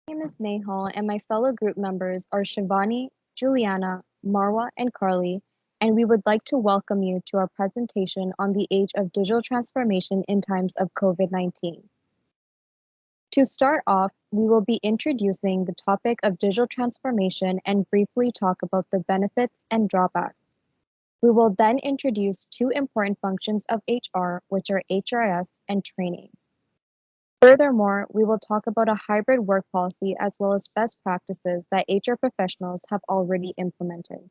My name is Nehal, and my fellow group members are Shivani, Juliana, Marwa, and Carly, and we would like to welcome you to our presentation on the age of digital transformation in times of COVID-19. To start off, we will be introducing the topic of digital transformation and briefly talk about the benefits and drawbacks. We will then introduce two important functions of HR, which are HRS and training. Furthermore, we will talk about a hybrid work policy as well as best practices that HR professionals have already implemented.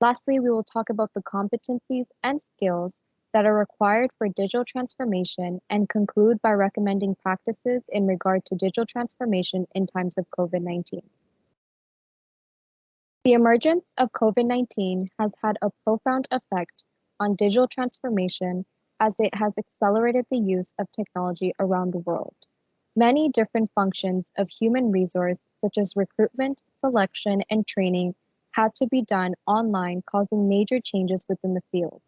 Lastly, we will talk about the competencies and skills that are required for digital transformation and conclude by recommending practices in regard to digital transformation in times of COVID-19. The emergence of COVID-19 has had a profound effect on digital transformation as it has accelerated the use of technology around the world. Many different functions of human resource, such as recruitment, selection, and training, had to be done online, causing major changes within the field.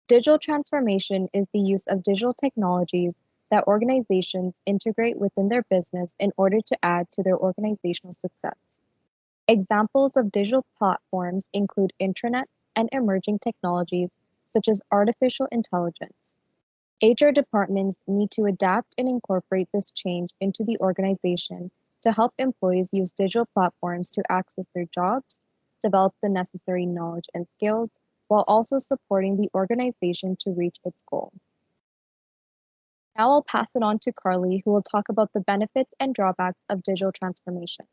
Digital transformation is the use of digital technologies that organizations integrate within their business in order to add to their organizational success. Examples of digital platforms include intranet and emerging technologies such as artificial intelligence. HR departments need to adapt and incorporate this change into the organization to help employees use digital platforms to access their jobs, develop the necessary knowledge and skills, while also supporting the organization to reach its goal. Now I'll pass it on to Carly, who will talk about the benefits and drawbacks of digital transformation.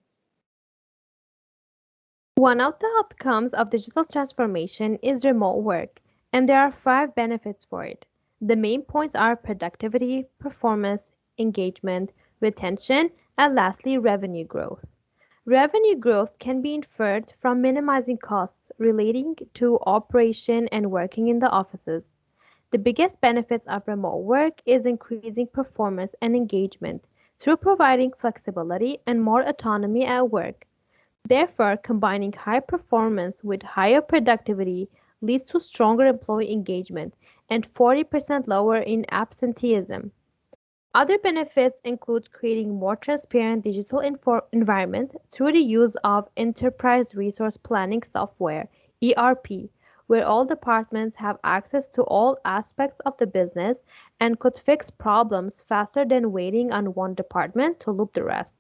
One of the outcomes of digital transformation is remote work, and there are 5 benefits for it. The main points are productivity, performance, engagement, retention, and lastly, revenue growth. Revenue growth can be inferred from minimizing costs relating to operation and working in the offices. The biggest benefits of remote work is increasing performance and engagement through providing flexibility and more autonomy at work. Therefore, combining high performance with higher productivity leads to stronger employee engagement and 40% lower in absenteeism. Other benefits include creating more transparent digital environment through the use of enterprise resource planning software (ERP), where all departments have access to all aspects of the business and could fix problems faster than waiting on one department to loop the rest.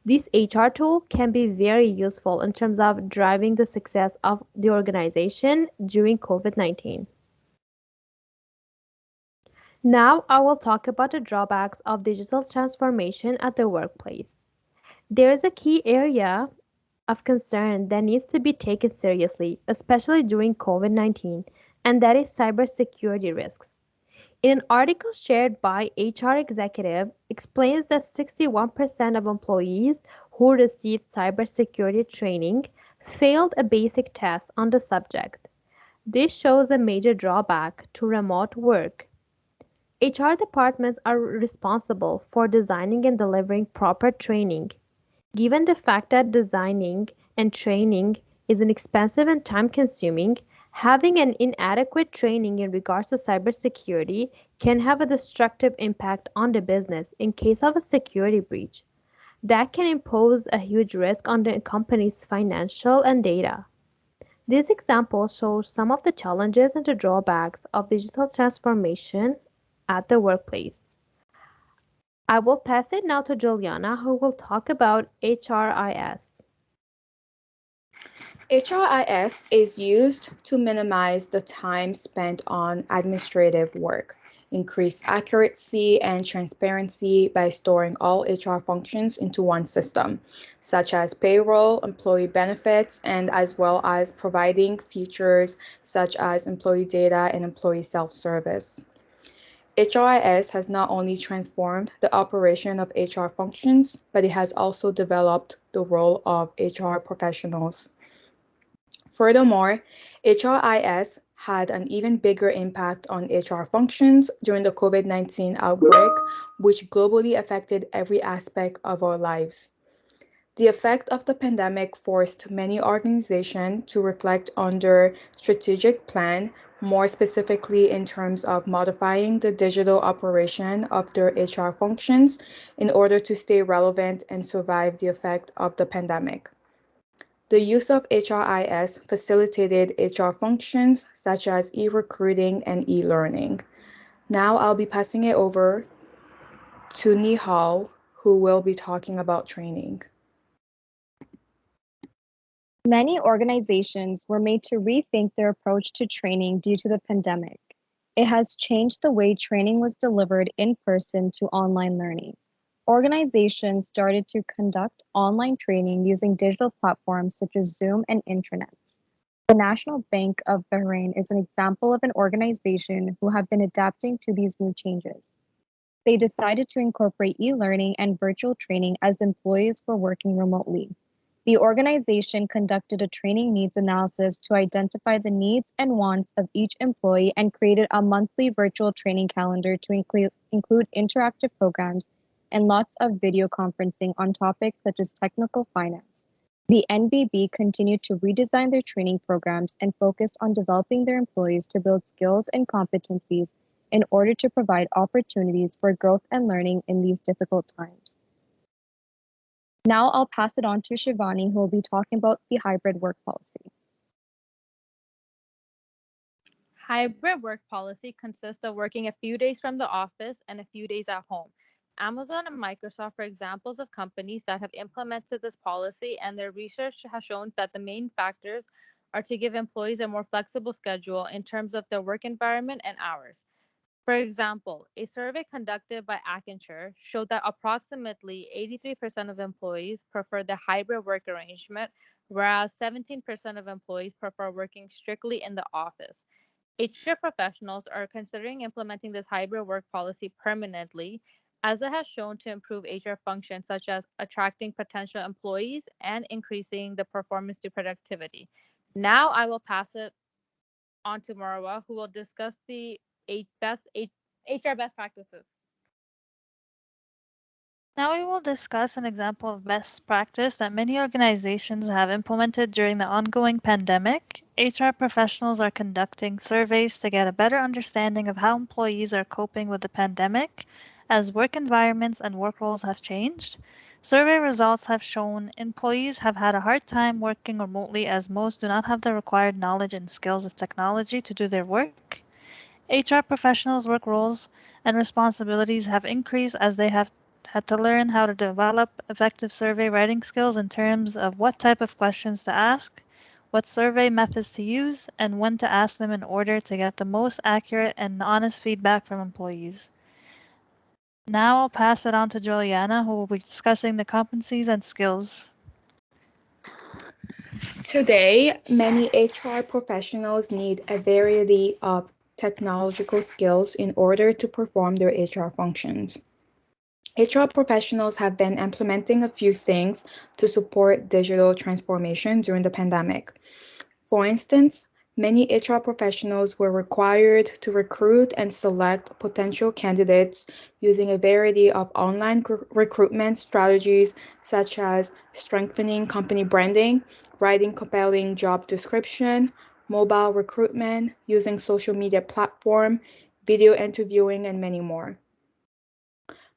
This HR tool can be very useful in terms of driving the success of the organization during COVID-19. Now I will talk about the drawbacks of digital transformation at the workplace. There is a key area of concern that needs to be taken seriously, especially during COVID-19, and that is cybersecurity risks. In an article shared by HR executive explains that 61% of employees who received cybersecurity training failed a basic test on the subject. This shows a major drawback to remote work. HR departments are responsible for designing and delivering proper training. Given the fact that designing and training is an expensive and time-consuming, having an inadequate training in regards to cybersecurity can have a destructive impact on the business in case of a security breach. That can impose a huge risk on the company's financial and data. This example shows some of the challenges and the drawbacks of digital transformation at the workplace. I will pass it now to Juliana, who will talk about HRIS. HRIS is used to minimize the time spent on administrative work, increase accuracy and transparency by storing all HR functions into one system, such as payroll, employee benefits, and as well as providing features such as employee data and employee self-service. HRIS has not only transformed the operation of HR functions, but it has also developed the role of HR professionals. Furthermore, HRIS had an even bigger impact on HR functions during the COVID-19 outbreak, which globally affected every aspect of our lives. The effect of the pandemic forced many organizations to reflect on their strategic plan, more specifically in terms of modifying the digital operation of their HR functions in order to stay relevant and survive the effect of the pandemic. The use of HRIS facilitated HR functions such as e-recruiting and e-learning. Now I'll be passing it over to Nihal, who will be talking about training. Many organizations were made to rethink their approach to training due to the pandemic. It has changed the way training was delivered in person to online learning. Organizations started to conduct online training using digital platforms such as Zoom and intranets. The National Bank of Bahrain is an example of an organization who have been adapting to these new changes. They decided to incorporate e-learning and virtual training as employees were working remotely. The organization conducted a training needs analysis to identify the needs and wants of each employee and created a monthly virtual training calendar to include interactive programs and lots of video conferencing on topics such as technical finance. The NBB continued to redesign their training programs and focused on developing their employees to build skills and competencies in order to provide opportunities for growth and learning in these difficult times. Now I'll pass it on to Shivani, who will be talking about the hybrid work policy. Hybrid work policy consists of working a few days from the office and a few days at home. Amazon and Microsoft are examples of companies that have implemented this policy, and their research has shown that the main factors are to give employees a more flexible schedule in terms of their work environment and hours. For example, a survey conducted by Accenture showed that approximately 83% of employees prefer the hybrid work arrangement, whereas 17% of employees prefer working strictly in the office. HR professionals are considering implementing this hybrid work policy permanently, as it has shown to improve HR functions such as attracting potential employees and increasing the performance to productivity. Now I will pass it on to Marwa, who will discuss the HR best practices. Now we will discuss an example of best practice that many organizations have implemented during the ongoing pandemic. HR professionals are conducting surveys to get a better understanding of how employees are coping with the pandemic as work environments and work roles have changed. Survey results have shown employees have had a hard time working remotely as most do not have the required knowledge and skills of technology to do their work. HR professionals' work roles and responsibilities have increased as they have had to learn how to develop effective survey writing skills in terms of what type of questions to ask, what survey methods to use, and when to ask them in order to get the most accurate and honest feedback from employees. Now I'll pass it on to Juliana, who will be discussing the competencies and skills. Today, many HR professionals need a variety of technological skills in order to perform their HR functions. HR professionals have been implementing a few things to support digital transformation during the pandemic. For instance, many HR professionals were required to recruit and select potential candidates using a variety of online recruitment strategies such as strengthening company branding, writing compelling job description, mobile recruitment, using social media platform, video interviewing, and many more.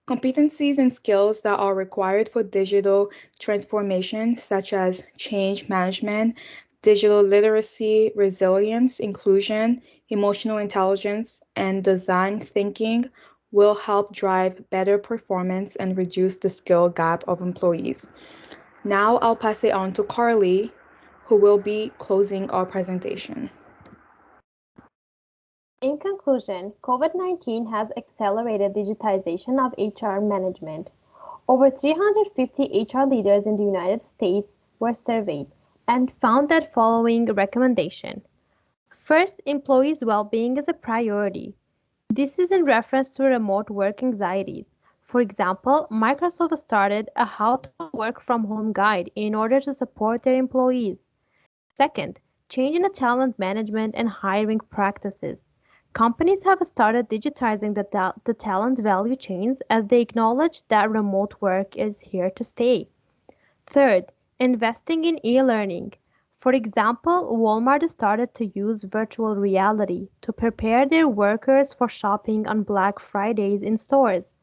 Competencies and skills that are required for digital transformation, such as change management, digital literacy, resilience, inclusion, emotional intelligence, and design thinking, will help drive better performance and reduce the skill gap of employees. Now I'll pass it on to Carly, who will be closing our presentation. In conclusion, COVID-19 has accelerated digitization of HR management. Over 350 HR leaders in the United States were surveyed and found that following recommendation. First, employees' well-being is a priority. This is in reference to remote work anxieties. For example, Microsoft started a how to work from home guide in order to support their employees. Second, change in the talent management and hiring practices. Companies have started digitizing the talent value chains as they acknowledge that remote work is here to stay. Third, investing in e-learning. For example, Walmart started to use virtual reality to prepare their workers for shopping on Black Fridays in stores.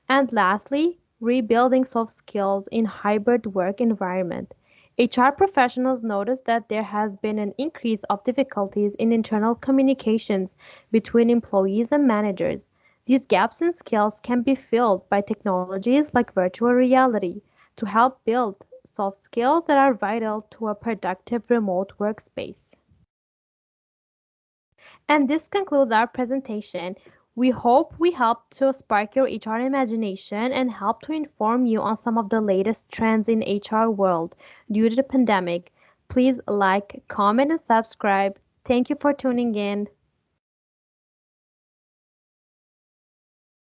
And lastly, rebuilding soft skills in hybrid work environment. HR professionals notice that there has been an increase of difficulties in internal communications between employees and managers. These gaps in skills can be filled by technologies like virtual reality to help build soft skills that are vital to a productive remote workspace. And this concludes our presentation. We hope we helped to spark your HR imagination and help to inform you on some of the latest trends in HR world due to the pandemic. Please like, comment, and subscribe. Thank you for tuning in.